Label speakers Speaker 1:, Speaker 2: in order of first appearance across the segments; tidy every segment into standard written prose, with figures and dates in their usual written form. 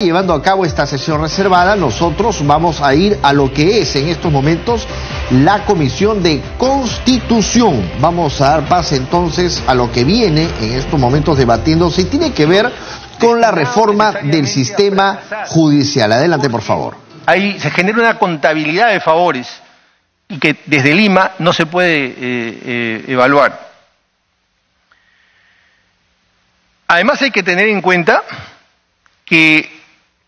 Speaker 1: Llevando a cabo esta sesión reservada, nosotros vamos a ir a lo que es en estos momentos la Comisión de Constitución. Vamos a dar pase entonces a lo que viene en estos momentos debatiéndose y tiene que ver con la reforma del sistema judicial. Adelante, por favor.
Speaker 2: Ahí se genera una contabilidad de favores y que desde Lima no se puede evaluar. Además hay que tener en cuenta que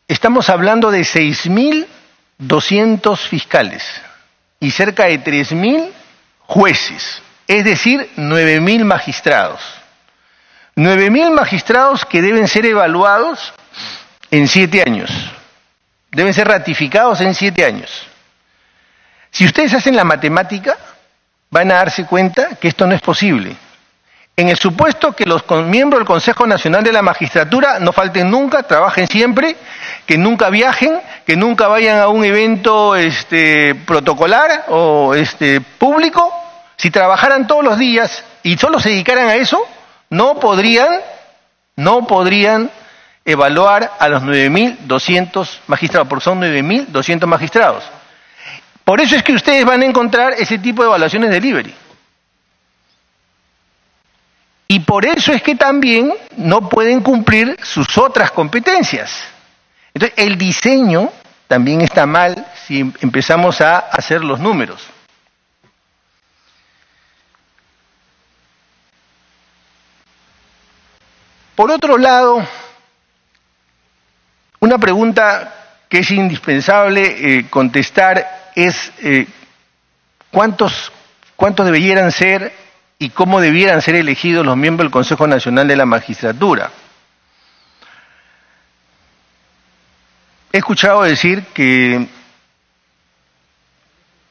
Speaker 2: estamos hablando de 6.200 fiscales y cerca de 3.000 jueces, es decir, 9.000 magistrados. 9.000 magistrados que deben ser evaluados en 7 años, deben ser ratificados en 7 años. Si ustedes hacen la matemática, van a darse cuenta que esto no es posible. En el supuesto que los miembros del Consejo Nacional de la Magistratura no falten nunca, trabajen siempre, que nunca viajen, que nunca vayan a un evento protocolar o público, si trabajaran todos los días y solo se dedicaran a eso, no podrían evaluar a los 9.200 magistrados, porque son 9.200 magistrados. Por eso es que ustedes van a encontrar ese tipo de evaluaciones delivery. Y por eso es que también no pueden cumplir sus otras competencias. Entonces, el diseño también está mal si empezamos a hacer los números. Por otro lado, una pregunta que es indispensable contestar es ¿cuántos debieran ser y cómo debieran ser elegidos los miembros del Consejo Nacional de la Magistratura? He escuchado decir que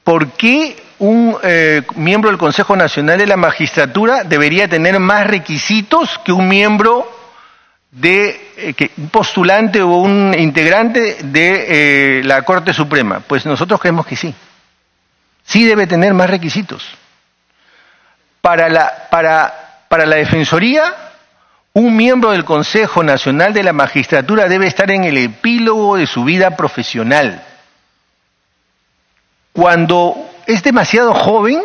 Speaker 2: ¿por qué un miembro del Consejo Nacional de la Magistratura debería tener más requisitos que un miembro un postulante o un integrante de la Corte Suprema? Pues nosotros creemos que sí. Sí debe tener más requisitos. Para la Defensoría, un miembro del Consejo Nacional de la Magistratura debe estar en el epílogo de su vida profesional. Cuando es demasiado joven,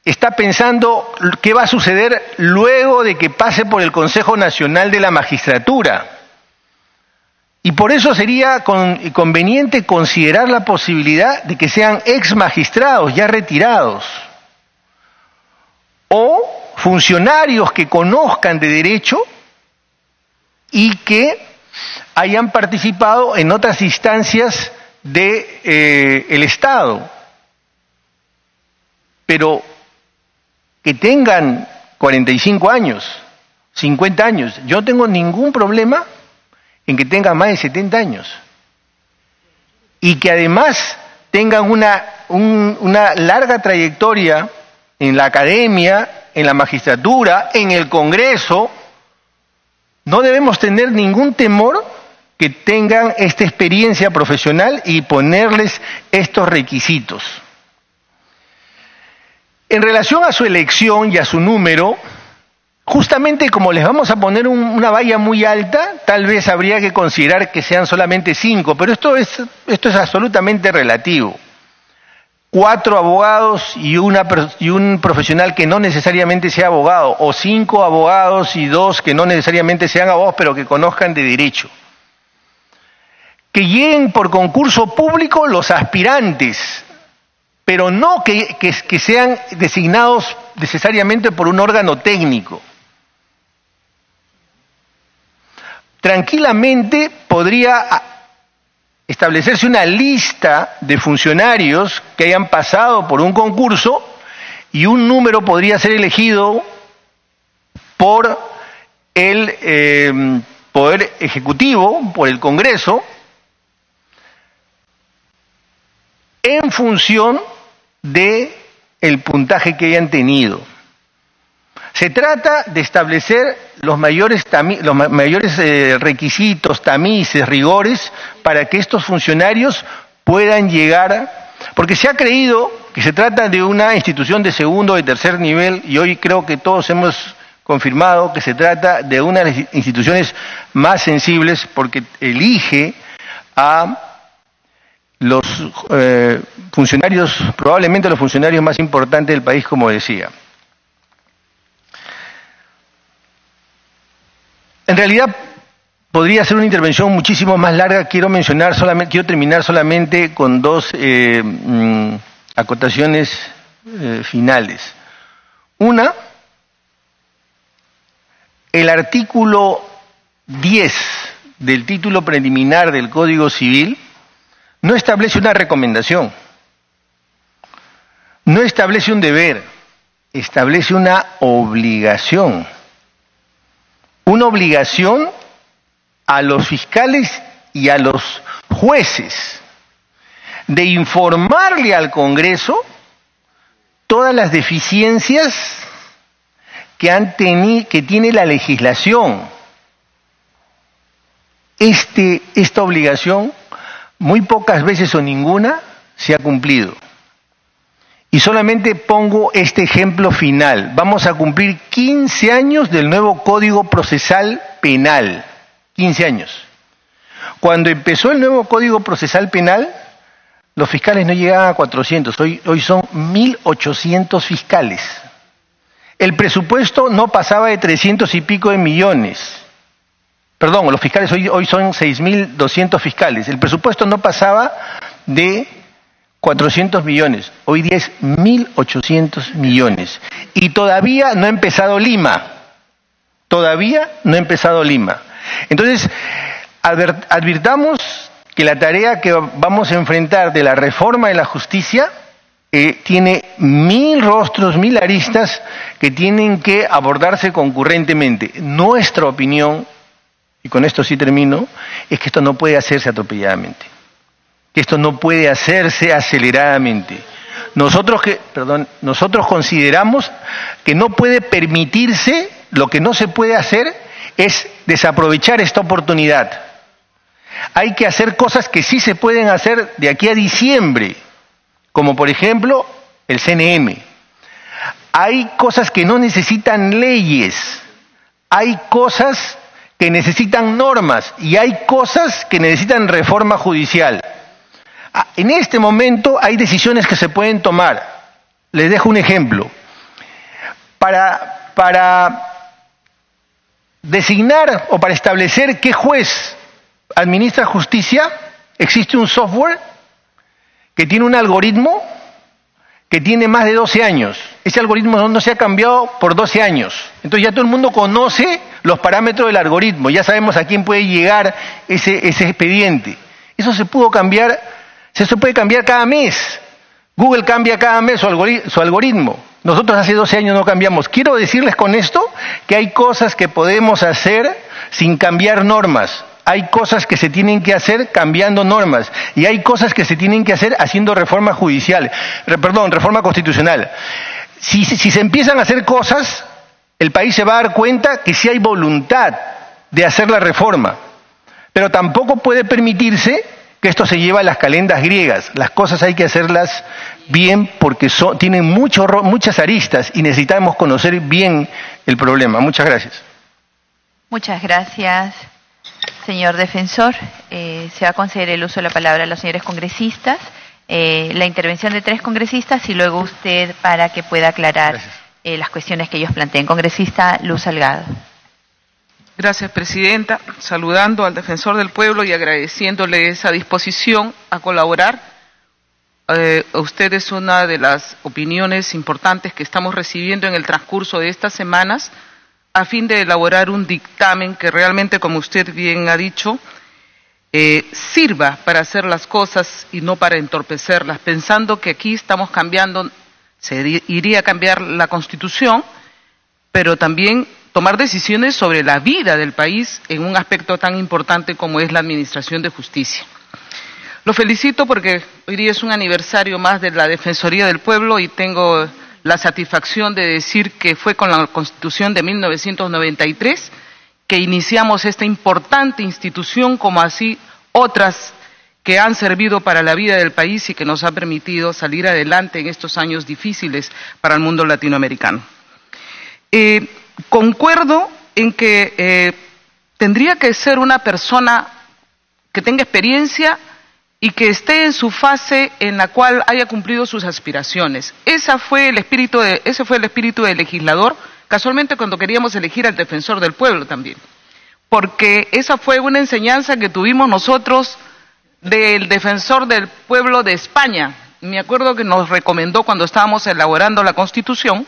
Speaker 2: está pensando qué va a suceder luego de que pase por el Consejo Nacional de la Magistratura. Y por eso sería conveniente considerar la posibilidad de que sean ex magistrados ya retirados, o funcionarios que conozcan de derecho y que hayan participado en otras instancias del Estado, pero que tengan 45 años, 50 años. Yo no tengo ningún problema en que tengan más de 70 años y que además tengan una larga trayectoria en la academia, en la magistratura, en el Congreso. No debemos tener ningún temor que tengan esta experiencia profesional y ponerles estos requisitos. En relación a su elección y a su número, justamente como les vamos a poner una valla muy alta, tal vez habría que considerar que sean solamente 5, pero esto es absolutamente relativo. 4 abogados y un profesional que no necesariamente sea abogado, o 5 abogados y 2 que no necesariamente sean abogados, pero que conozcan de derecho. Que lleguen por concurso público los aspirantes, pero no que sean designados necesariamente por un órgano técnico. Tranquilamente podría establecerse una lista de funcionarios que hayan pasado por un concurso y un número podría ser elegido por el Poder Ejecutivo, por el Congreso, en función del puntaje que hayan tenido. Se trata de establecer los mayores requisitos, tamices, rigores, para que estos funcionarios puedan llegar, porque se ha creído que se trata de una institución de segundo o de tercer nivel, y hoy creo que todos hemos confirmado que se trata de una de las instituciones más sensibles porque elige a los funcionarios, probablemente los funcionarios más importantes del país, como decía. En realidad podría ser una intervención muchísimo más larga. Quiero terminar solamente con dos acotaciones finales. Una, el artículo 10 del título preliminar del Código Civil no establece una recomendación, no establece un deber, establece una obligación. Una obligación a los fiscales y a los jueces de informarle al Congreso todas las deficiencias que tiene la legislación. Esta obligación, muy pocas veces o ninguna, se ha cumplido. Y solamente pongo este ejemplo final. Vamos a cumplir 15 años del nuevo Código Procesal Penal. 15 años. Cuando empezó el nuevo Código Procesal Penal, los fiscales no llegaban a 400. Hoy son 1.800 fiscales. El presupuesto no pasaba de 300 y pico de millones. Perdón, los fiscales hoy son 6.200 fiscales. El presupuesto no pasaba de 400 millones. Hoy día es 1.800 millones. Y todavía no ha empezado Lima. Todavía no ha empezado Lima. Entonces, advirtamos que la tarea que vamos a enfrentar de la reforma de la justicia tiene 1.000 rostros, 1.000 aristas que tienen que abordarse concurrentemente. Nuestra opinión, y con esto sí termino, es que esto no puede hacerse atropelladamente, que esto no puede hacerse aceleradamente. Nosotros consideramos que no puede permitirse, lo que no se puede hacer es desaprovechar esta oportunidad. Hay que hacer cosas que sí se pueden hacer de aquí a diciembre, como por ejemplo el CNM. Hay cosas que no necesitan leyes, hay cosas que necesitan normas y hay cosas que necesitan reforma judicial. En este momento hay decisiones que se pueden tomar. Les dejo un ejemplo. Para designar o para establecer qué juez administra justicia, existe un software que tiene un algoritmo que tiene más de 12 años. Ese algoritmo no se ha cambiado por 12 años. Entonces ya todo el mundo conoce los parámetros del algoritmo, ya sabemos a quién puede llegar ese expediente. Eso se puede cambiar cada mes. Google cambia cada mes su algoritmo. Nosotros hace 12 años no cambiamos. Quiero decirles con esto que hay cosas que podemos hacer sin cambiar normas. Hay cosas que se tienen que hacer cambiando normas. Y hay cosas que se tienen que hacer haciendo reforma constitucional. Si se empiezan a hacer cosas, el país se va a dar cuenta que sí hay voluntad de hacer la reforma. Pero tampoco puede permitirse que esto se lleve a las calendas griegas. Las cosas hay que hacerlas bien porque tienen muchas aristas y necesitamos conocer bien el problema. Muchas gracias.
Speaker 3: Muchas gracias, señor defensor. Se va a conceder el uso de la palabra a los señores congresistas. La intervención de 3 congresistas y luego usted para que pueda aclarar las cuestiones que ellos planteen. Congresista Luz Salgado.
Speaker 4: Gracias, presidenta. Saludando al defensor del pueblo y agradeciéndole esa disposición a colaborar. Usted es una de las opiniones importantes que estamos recibiendo en el transcurso de estas semanas a fin de elaborar un dictamen que realmente, como usted bien ha dicho, sirva para hacer las cosas y no para entorpecerlas, pensando que aquí estamos cambiando, se iría a cambiar la Constitución, pero también tomar decisiones sobre la vida del país en un aspecto tan importante como es la administración de justicia. Lo felicito porque hoy día es un aniversario más de la Defensoría del Pueblo y tengo la satisfacción de decir que fue con la Constitución de 1993 que iniciamos esta importante institución, como así otras que han servido para la vida del país y que nos han permitido salir adelante en estos años difíciles para el mundo latinoamericano. concuerdo en que tendría que ser una persona que tenga experiencia y que esté en su fase en la cual haya cumplido sus aspiraciones. Ese fue el espíritu del legislador, casualmente cuando queríamos elegir al defensor del pueblo también. Porque esa fue una enseñanza que tuvimos nosotros del defensor del pueblo de España. Me acuerdo que nos recomendó cuando estábamos elaborando la Constitución,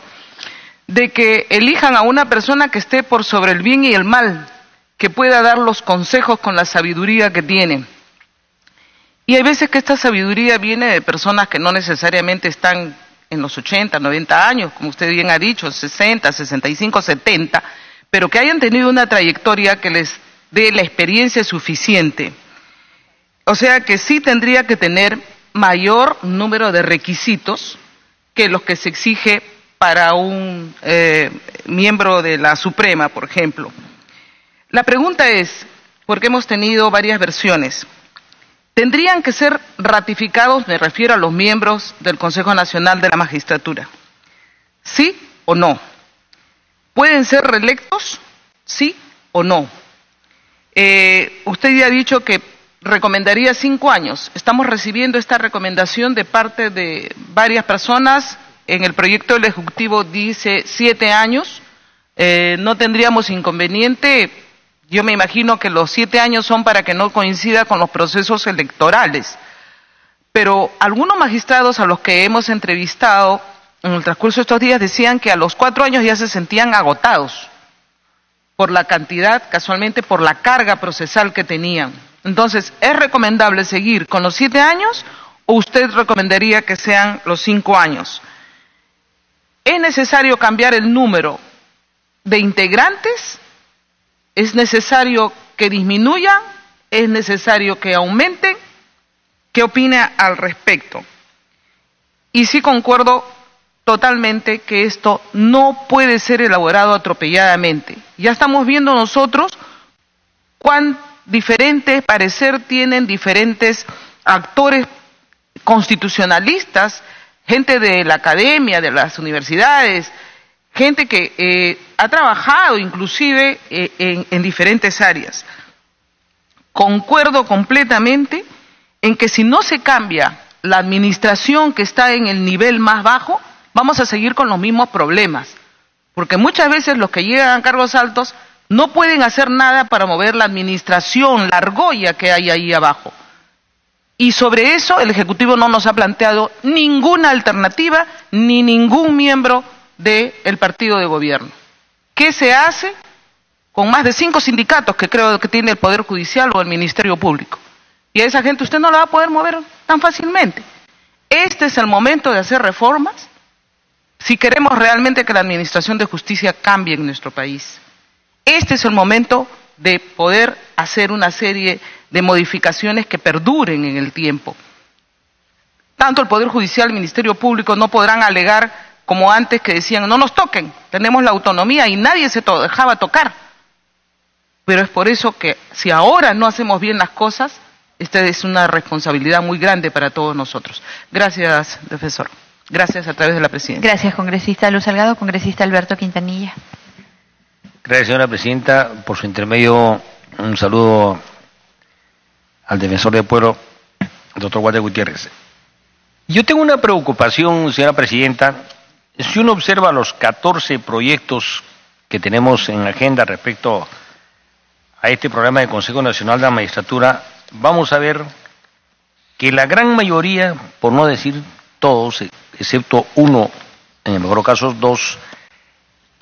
Speaker 4: de que elijan a una persona que esté por sobre el bien y el mal, que pueda dar los consejos con la sabiduría que tiene. Y hay veces que esta sabiduría viene de personas que no necesariamente están en los 80, 90 años, como usted bien ha dicho, 60, 65, 70, pero que hayan tenido una trayectoria que les dé la experiencia suficiente. O sea que sí tendría que tener mayor número de requisitos que los que se exige para un miembro de la Suprema, por ejemplo. La pregunta es, porque hemos tenido varias versiones, ¿tendrían que ser ratificados, me refiero a los miembros del Consejo Nacional de la Magistratura? ¿Sí o no? ¿Pueden ser reelectos? ¿Sí o no? Usted ya ha dicho que recomendaría 5 años. Estamos recibiendo esta recomendación de parte de varias personas. En el proyecto del Ejecutivo dice 7 años. No tendríamos inconveniente. Yo me imagino que los 7 años son para que no coincida con los procesos electorales. Pero algunos magistrados a los que hemos entrevistado en el transcurso de estos días decían que a los 4 años ya se sentían agotados por la cantidad, casualmente por la carga procesal que tenían. Entonces, ¿es recomendable seguir con los 7 años o usted recomendaría que sean los 5 años? ¿Es necesario cambiar el número de integrantes? ¿Es necesario que disminuyan? ¿Es necesario que aumenten? ¿Qué opina al respecto? Y sí concuerdo totalmente que esto no puede ser elaborado atropelladamente. Ya estamos viendo nosotros cuán diferente parecer tienen diferentes actores constitucionalistas, gente de la academia, de las universidades, gente que ha trabajado inclusive en diferentes áreas. Concuerdo completamente en que si no se cambia la administración que está en el nivel más bajo, vamos a seguir con los mismos problemas, porque muchas veces los que llegan a cargos altos no pueden hacer nada para mover la administración, la argolla que hay ahí abajo. Y sobre eso el Ejecutivo no nos ha planteado ninguna alternativa ni ningún miembro del partido de gobierno. ¿Qué se hace con más de 5 sindicatos que creo que tiene el Poder Judicial o el Ministerio Público? Y a esa gente usted no la va a poder mover tan fácilmente. Este es el momento de hacer reformas si queremos realmente que la administración de justicia cambie en nuestro país. Este es el momento de poder hacer una serie de modificaciones que perduren en el tiempo. Tanto el Poder Judicial y el Ministerio Público no podrán alegar como antes que decían no nos toquen, tenemos la autonomía y nadie se dejaba tocar. Pero es por eso que si ahora no hacemos bien las cosas, esta es una responsabilidad muy grande para todos nosotros. Gracias, defensor. Gracias a través de la Presidencia.
Speaker 3: Gracias, congresista Luz Salgado. Congresista Alberto Quintanilla.
Speaker 5: Gracias, señora Presidenta. Por su intermedio, un saludo al defensor del pueblo, doctor Walter Gutiérrez. Yo tengo una preocupación, señora Presidenta. Si uno observa los 14 proyectos que tenemos en la agenda respecto a este programa del Consejo Nacional de la Magistratura, vamos a ver que la gran mayoría, por no decir todos, excepto uno, en el mejor caso 2,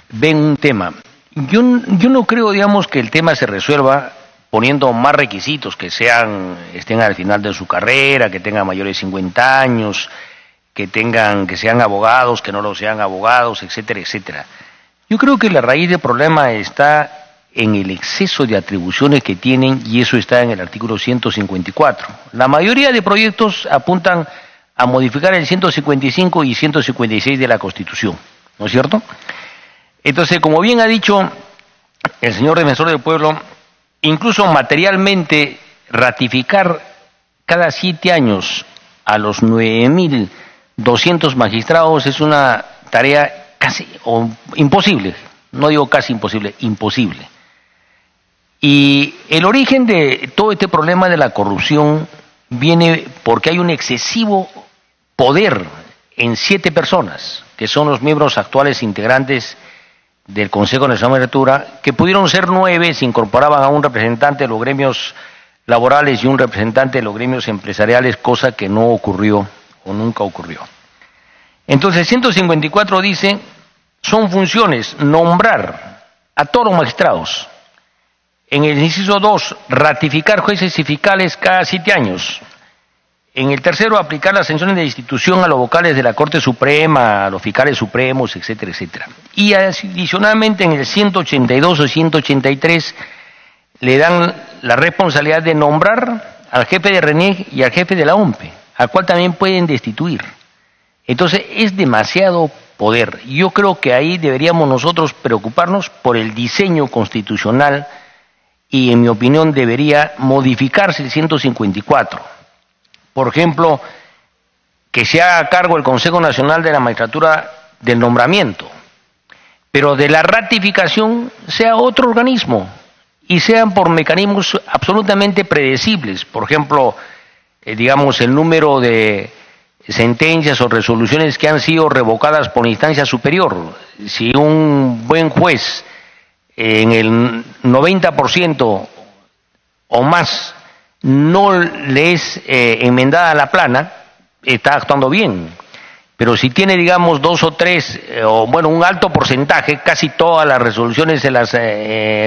Speaker 5: ven un tema. Yo no creo, digamos, que el tema se resuelva poniendo más requisitos, que estén al final de su carrera, que tengan mayores de 50 años, que sean abogados, que no lo sean abogados, etcétera, etcétera. Yo creo que la raíz del problema está en el exceso de atribuciones que tienen, y eso está en el artículo 154. La mayoría de proyectos apuntan a modificar el 155 y 156 de la Constitución, ¿no es cierto? Entonces, como bien ha dicho el señor defensor del pueblo, incluso materialmente ratificar cada 7 años a los 9.200 magistrados es una tarea casi imposible, no digo casi imposible, imposible. Y el origen de todo este problema de la corrupción viene porque hay un excesivo poder en 7 personas, que son los miembros actuales integrantes del Consejo Nacional de Magistratura, que pudieron ser 9, se incorporaban a un representante de los gremios laborales y un representante de los gremios empresariales, cosa que no ocurrió o nunca ocurrió. Entonces, 154 dice, son funciones nombrar a todos los magistrados. En el inciso 2, ratificar jueces y fiscales cada 7 años. En el tercero, aplicar las sanciones de destitución a los vocales de la Corte Suprema, a los fiscales supremos, etcétera, etcétera. Y adicionalmente en el 182 o 183 le dan la responsabilidad de nombrar al jefe de RENIEC y al jefe de la OMPE, al cual también pueden destituir. Entonces es demasiado poder. Yo creo que ahí deberíamos nosotros preocuparnos por el diseño constitucional y en mi opinión debería modificarse el 154. Por ejemplo, que se haga cargo el Consejo Nacional de la Magistratura del nombramiento, pero de la ratificación sea otro organismo y sean por mecanismos absolutamente predecibles. Por ejemplo, digamos el número de sentencias o resoluciones que han sido revocadas por instancia superior. Si un buen juez en el 90% o más no le es enmendada la plana, está actuando bien. Pero si tiene, digamos, 2 o 3, o bueno, un alto porcentaje, casi todas las resoluciones se las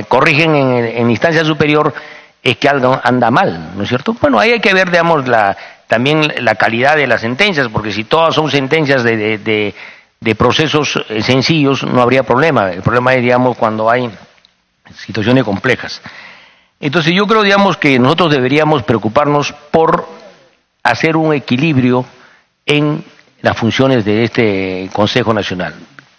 Speaker 5: corrigen en instancia superior, es que algo anda mal, ¿no es cierto? Bueno, ahí hay que ver, digamos, también la calidad de las sentencias, porque si todas son sentencias de procesos sencillos, no habría problema. El problema es, digamos, cuando hay situaciones complejas. Entonces yo creo, digamos, que nosotros deberíamos preocuparnos por hacer un equilibrio en las funciones de este Consejo Nacional.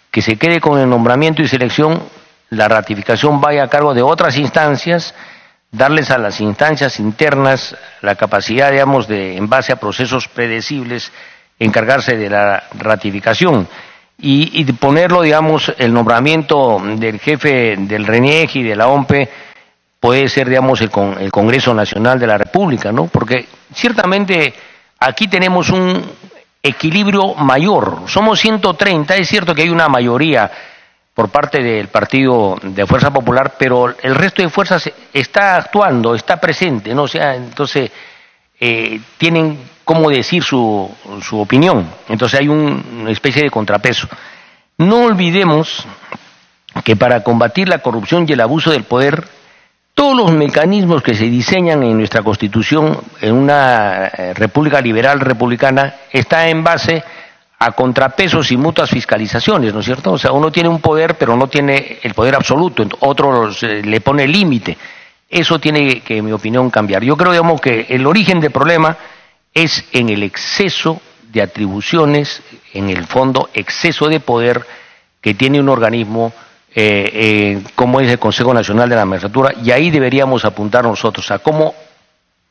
Speaker 5: Que se quede con el nombramiento y selección, la ratificación vaya a cargo de otras instancias, darles a las instancias internas la capacidad, digamos, de, en base a procesos predecibles, encargarse de la ratificación. Y ponerlo, digamos, el nombramiento del jefe del RENIEC y de la OMPE puede ser, digamos, el Congreso Nacional de la República, ¿no? Porque ciertamente aquí tenemos un equilibrio mayor. Somos 130, es cierto que hay una mayoría por parte del Partido de Fuerza Popular, pero el resto de fuerzas está actuando, está presente, ¿no? O sea, entonces tienen cómo decir su opinión. Entonces hay una especie de contrapeso. No olvidemos que para combatir la corrupción y el abuso del poder, todos los mecanismos que se diseñan en nuestra Constitución, en una república liberal republicana, está en base a contrapesos y mutuas fiscalizaciones, ¿no es cierto? O sea, uno tiene un poder, pero no tiene el poder absoluto, otro le pone límite. Eso tiene que, en mi opinión, cambiar. Yo creo, digamos, que el origen del problema es en el exceso de atribuciones, en el fondo, exceso de poder que tiene un organismo como es el Consejo Nacional de la Magistratura, y ahí deberíamos apuntar nosotros a cómo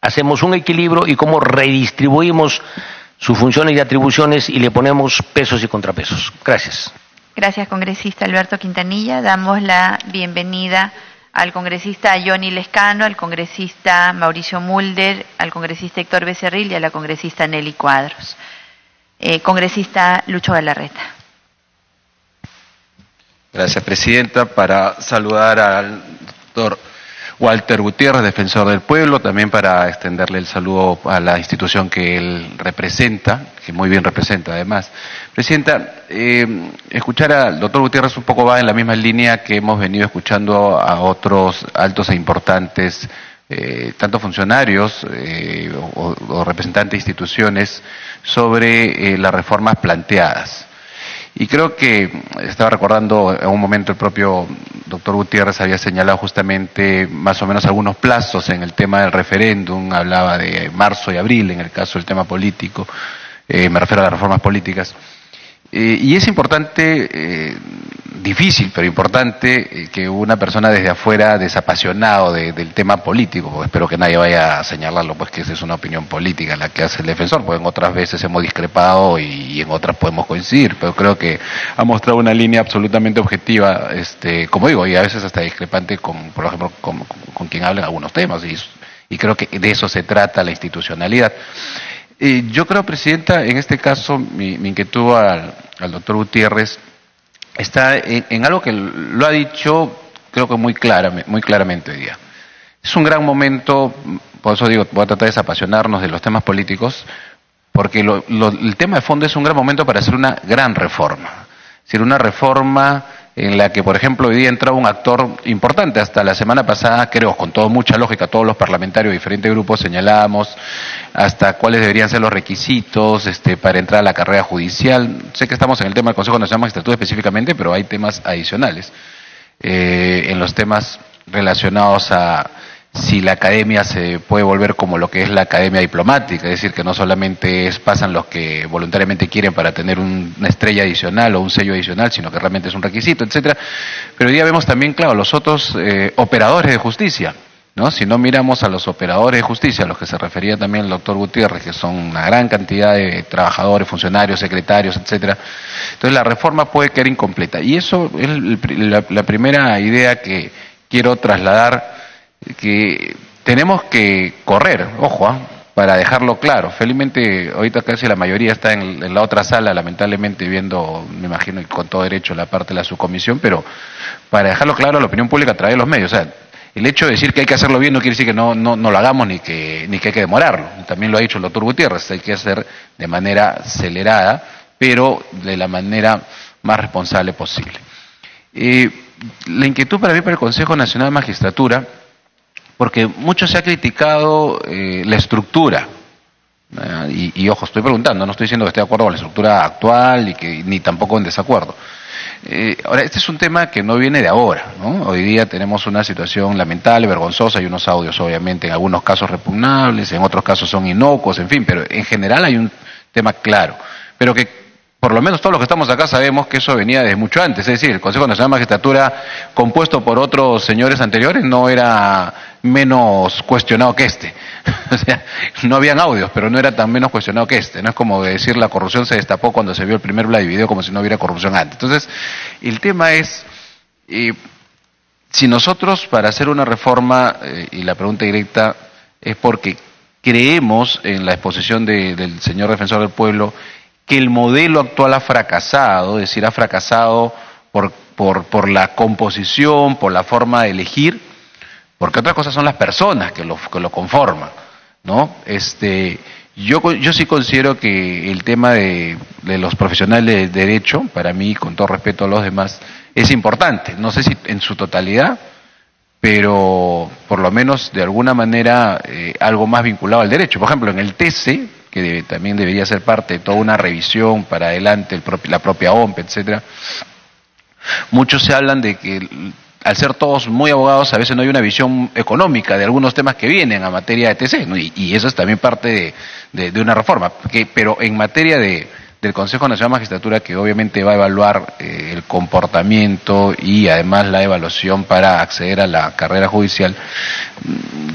Speaker 5: hacemos un equilibrio y cómo redistribuimos sus funciones y atribuciones y le ponemos pesos y contrapesos. Gracias.
Speaker 3: Gracias, congresista Alberto Quintanilla. Damos la bienvenida al congresista Johnny Lescano, al congresista Mauricio Mulder, al congresista Héctor Becerril y a la congresista Nelly Cuadros. Congresista Lucho Galarreta.
Speaker 6: Gracias, presidenta. Para saludar al doctor Walter Gutiérrez, defensor del pueblo, también para extenderle el saludo a la institución que él representa, que muy bien representa además. Presidenta, escuchar al doctor Gutiérrez un poco va en la misma línea que hemos venido escuchando a otros altos e importantes, tanto funcionarios o representantes de instituciones, sobre las reformas planteadas. Y creo que estaba recordando en un momento el propio doctor Gutiérrez había señalado justamente más o menos algunos plazos en el tema del referéndum, hablaba de marzo y abril en el caso del tema político, me refiero a las reformas políticas. Y es importante, difícil, pero importante, que una persona desde afuera desapasionado del tema político, porque espero que nadie vaya a señalarlo, pues que esa es una opinión política la que hace el defensor, porque en otras veces hemos discrepado y en otras podemos coincidir, pero creo que ha mostrado una línea absolutamente objetiva, como digo, y a veces hasta discrepante con, por ejemplo, con quien habla en algunos temas, y creo que de eso se trata la institucionalidad. Yo creo, Presidenta, en este caso, mi inquietud al doctor Gutiérrez está en algo que lo ha dicho, creo que muy claramente hoy día. Es un gran momento, por eso digo, voy a tratar de desapasionarnos de los temas políticos, porque el tema de fondo es un gran momento para hacer una gran reforma. Es decir, una reforma en la que, por ejemplo, hoy día entra un actor importante. Hasta la semana pasada, creo, con mucha lógica, todos los parlamentarios de diferentes grupos señalábamos hasta cuáles deberían ser los requisitos para entrar a la carrera judicial. Sé que estamos en el tema del Consejo Nacional de Magistratura específicamente, pero hay temas adicionales en los temas relacionados a si la academia se puede volver como lo que es la academia diplomática, es decir, que no solamente pasan los que voluntariamente quieren para tener una estrella adicional o un sello adicional, sino que realmente es un requisito, etcétera. Pero hoy día vemos también, claro, los otros operadores de justicia, ¿no? Si no miramos a los operadores de justicia, a los que se refería también el doctor Gutiérrez, que son una gran cantidad de trabajadores, funcionarios, secretarios, etcétera, entonces la reforma puede quedar incompleta. Y eso es la primera idea que quiero trasladar, que tenemos que correr, ojo, para dejarlo claro. Felizmente ahorita casi la mayoría está en la otra sala, lamentablemente viendo, me imagino, y con todo derecho, la parte de la subcomisión, pero para dejarlo claro a la opinión pública a través de los medios. O sea, el hecho de decir que hay que hacerlo bien no quiere decir que no lo hagamos ni que hay que demorarlo. También lo ha dicho el doctor Gutiérrez, hay que hacer de manera acelerada, pero de la manera más responsable posible. La inquietud para mí para el Consejo Nacional de Magistratura, porque mucho se ha criticado la estructura, y ojo, estoy preguntando, no estoy diciendo que esté de acuerdo con la estructura actual ni tampoco en desacuerdo. Ahora, este es un tema que no viene de ahora, ¿no? Hoy día tenemos una situación lamentable, vergonzosa, hay unos audios obviamente en algunos casos repugnables, en otros casos son inocuos, en fin, pero en general hay un tema claro, pero que por lo menos todos los que estamos acá sabemos que eso venía desde mucho antes. Es decir, el Consejo Nacional de Magistratura, compuesto por otros señores anteriores, no era menos cuestionado que este. O sea, no habían audios, pero no era tan menos cuestionado que este. No es como decir la corrupción se destapó cuando se vio el primer Vladivideo, como si no hubiera corrupción antes. Entonces, el tema es, si nosotros para hacer una reforma, y la pregunta directa es porque creemos en la exposición del señor Defensor del Pueblo, que el modelo actual ha fracasado, es decir, ha fracasado por la composición, por la forma de elegir, porque otras cosas son las personas que lo conforman, ¿no? Yo sí considero que el tema de los profesionales de derecho, para mí, con todo respeto a los demás, es importante. No sé si en su totalidad, pero por lo menos de alguna manera algo más vinculado al derecho. Por ejemplo, en el TC, que también debería ser parte de toda una revisión para adelante, la propia OMP, etcétera. Muchos se hablan de que al ser todos muy abogados, a veces no hay una visión económica de algunos temas que vienen a materia de TC, ¿no? Y eso es también parte de una reforma. Pero en materia del Consejo Nacional de Magistratura, que obviamente va a evaluar el comportamiento y además la evaluación para acceder a la carrera judicial,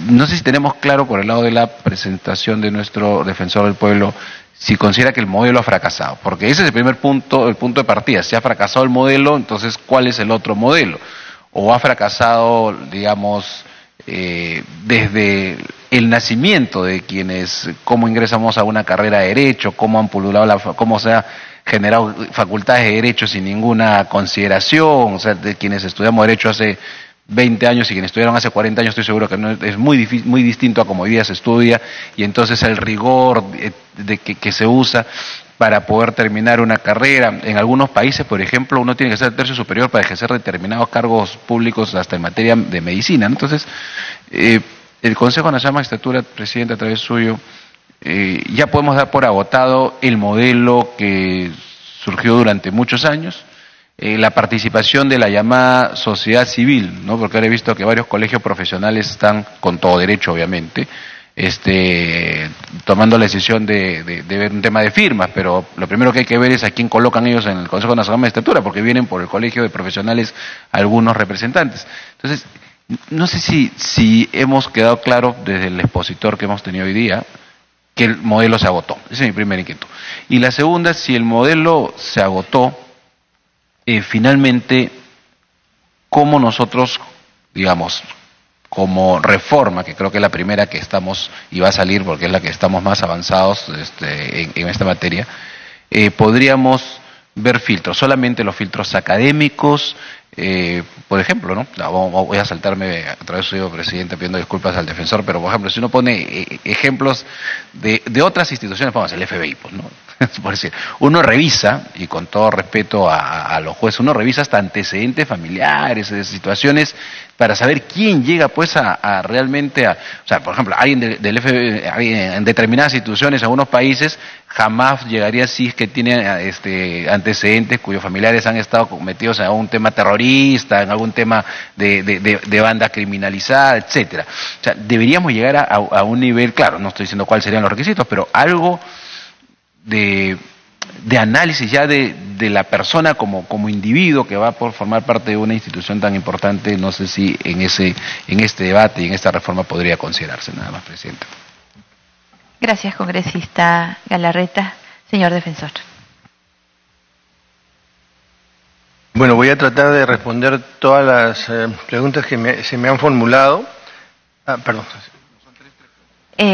Speaker 6: no sé si tenemos claro por el lado de la presentación de nuestro Defensor del Pueblo si considera que el modelo ha fracasado, porque ese es el primer punto, el punto de partida. Si ha fracasado el modelo, entonces ¿cuál es el otro modelo? O ha fracasado, digamos, desde el nacimiento de quienes, cómo ingresamos a una carrera de derecho, cómo han pululado, cómo se ha generado facultades de derecho sin ninguna consideración, o sea, de quienes estudiamos derecho hace 20 años y quienes estudiaron hace 40 años, estoy seguro que no, es muy distinto a como hoy día se estudia, y entonces el rigor que se usa para poder terminar una carrera. En algunos países, por ejemplo, uno tiene que ser tercio superior para ejercer determinados cargos públicos hasta en materia de medicina. Entonces, el Consejo Nacional de Magistratura, presidente, a través suyo, ya podemos dar por agotado el modelo que surgió durante muchos años, la participación de la llamada sociedad civil, ¿no? Porque ahora he visto que varios colegios profesionales están, con todo derecho obviamente, tomando la decisión de ver un tema de firmas, pero lo primero que hay que ver es a quién colocan ellos en el Consejo Nacional de Magistratura, porque vienen por el Colegio de Profesionales algunos representantes. Entonces, no sé si hemos quedado claro desde el expositor que hemos tenido hoy día que el modelo se agotó. Esa es mi primera inquietud. Y la segunda, si el modelo se agotó, finalmente, ¿cómo nosotros, digamos, como reforma, que creo que es la primera que estamos, y va a salir porque es la que estamos más avanzados en esta materia, podríamos ver filtros, solamente los filtros académicos, por ejemplo, ¿no? Voy a saltarme a través suyo, presidente, pidiendo disculpas al defensor, pero por ejemplo, si uno pone ejemplos de otras instituciones, vamos, el FBI, pues, ¿no? Por decir, uno revisa, y con todo respeto a los jueces, uno revisa hasta antecedentes familiares, situaciones, para saber quién llega pues a realmente o sea, por ejemplo, alguien del FBI, en determinadas instituciones, en algunos países, jamás llegaría si es que tiene antecedentes cuyos familiares han estado metidos en algún tema terrorista, en algún tema de banda criminalizada, etcétera. O sea, deberíamos llegar a un nivel, claro, no estoy diciendo cuáles serían los requisitos, pero algo de análisis ya de la persona como individuo que va por formar parte de una institución tan importante. No sé si en este debate y en esta reforma podría considerarse. Nada más, presidente.
Speaker 3: Gracias, congresista Galarreta. Señor defensor.
Speaker 2: Bueno, voy a tratar de responder todas las preguntas que se me han formulado. Perdón.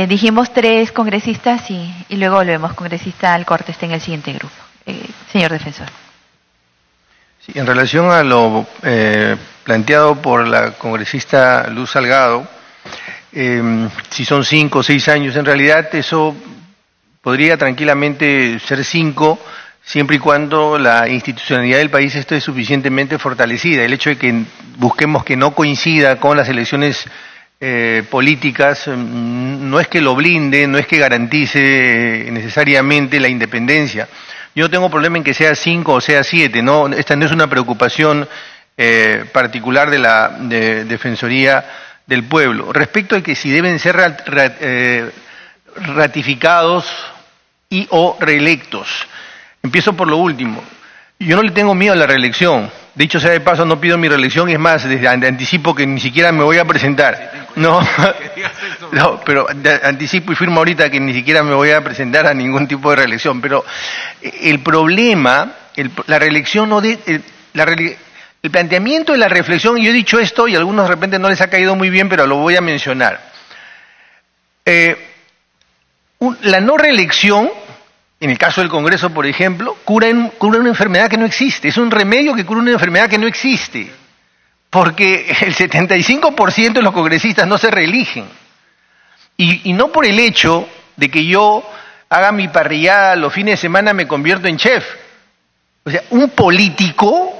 Speaker 3: Dijimos 3 congresistas y luego volvemos. Congresista Alcorte está en el siguiente grupo. Señor defensor.
Speaker 2: Sí, en relación a lo planteado por la congresista Luz Salgado, si son 5 o 6 años, en realidad eso podría tranquilamente ser 5, siempre y cuando la institucionalidad del país esté suficientemente fortalecida. El hecho de que busquemos que no coincida con las elecciones políticas no es que lo blinde, no es que garantice necesariamente la independencia. Yo no tengo problema en que sea 5 o sea 7, no, esta no es una preocupación particular de la Defensoría del Pueblo. Respecto a que si deben ser ratificados y o reelectos, empiezo por lo último. Yo no le tengo miedo a la reelección. Dicho sea de paso, no pido mi reelección, es más, desde anticipo que ni siquiera me voy a presentar. No, no, pero anticipo y firmo ahorita que ni siquiera me voy a presentar a ningún tipo de reelección. Pero el problema, la reelección no el planteamiento de la reflexión, y yo he dicho esto y a algunos de repente no les ha caído muy bien, pero lo voy a mencionar. La no reelección, en el caso del Congreso, por ejemplo, cura una enfermedad que no existe. Es un remedio que cura una enfermedad que no existe. Porque el 75% de los congresistas no se reeligen. Y no por el hecho de que yo haga mi parrillada los fines de semana me convierto en chef. O sea, un político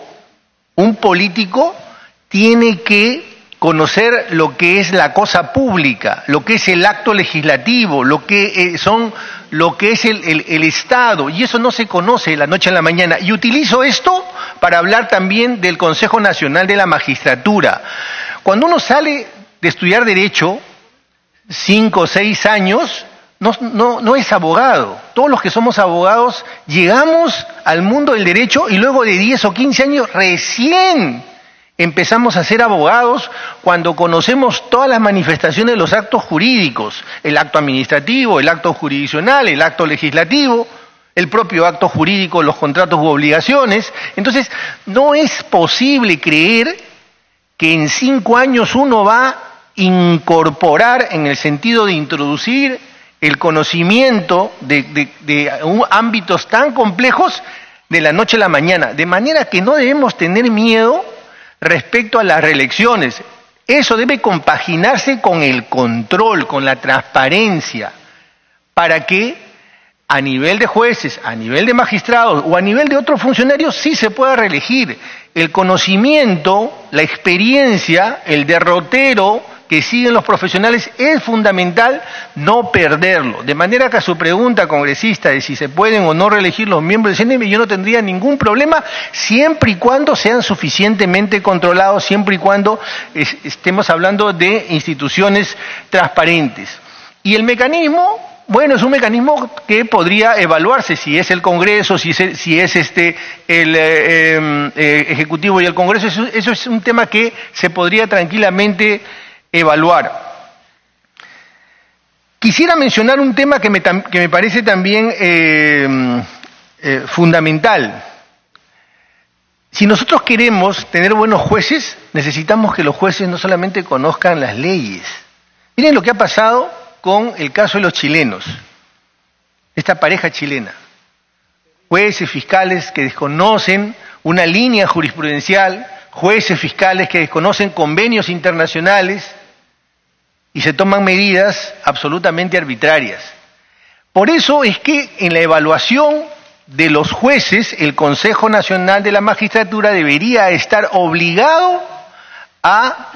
Speaker 2: tiene que conocer lo que es la cosa pública, lo que es el acto legislativo, lo que es el Estado, y eso no se conoce de la noche a la mañana. Y utilizo esto para hablar también del Consejo Nacional de la Magistratura. Cuando uno sale de estudiar Derecho, 5 o 6 años, no es abogado. Todos los que somos abogados llegamos al mundo del derecho y luego de 10 o 15 años recién empezamos a ser abogados cuando conocemos todas las manifestaciones de los actos jurídicos, el acto administrativo, el acto jurisdiccional, el acto legislativo, el propio acto jurídico, los contratos u obligaciones. Entonces, no es posible creer que en 5 años uno va a incorporar, en el sentido de introducir el conocimiento de ámbitos tan complejos de la noche a la mañana. De manera que no debemos tener miedo respecto a las reelecciones. Eso debe compaginarse con el control, con la transparencia, para que a nivel de jueces, a nivel de magistrados o a nivel de otros funcionarios sí se pueda reelegir. El conocimiento, la experiencia, el derrotero que siguen los profesionales es fundamental no perderlo. De manera que a su pregunta, congresista, de si se pueden o no reelegir los miembros del CNM, yo no tendría ningún problema, siempre y cuando sean suficientemente controlados, siempre y cuando estemos hablando de instituciones transparentes. Y el mecanismo, bueno, es un mecanismo que podría evaluarse si es el Congreso, si es el Ejecutivo y el Congreso. Eso es un tema que se podría tranquilamente evaluar. Quisiera mencionar un tema que me parece también fundamental. Si nosotros queremos tener buenos jueces, necesitamos que los jueces no solamente conozcan las leyes. Miren lo que ha pasado con el caso de los chilenos, esta pareja chilena. Jueces, fiscales que desconocen una línea jurisprudencial, jueces, fiscales que desconocen convenios internacionales y se toman medidas absolutamente arbitrarias. Por eso es que en la evaluación de los jueces, el Consejo Nacional de la Magistratura debería estar obligado a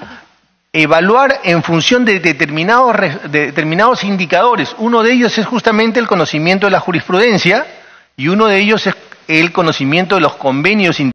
Speaker 2: evaluar en función de determinados indicadores. Uno de ellos es justamente el conocimiento de la jurisprudencia y uno de ellos es el conocimiento de los convenios internacionales.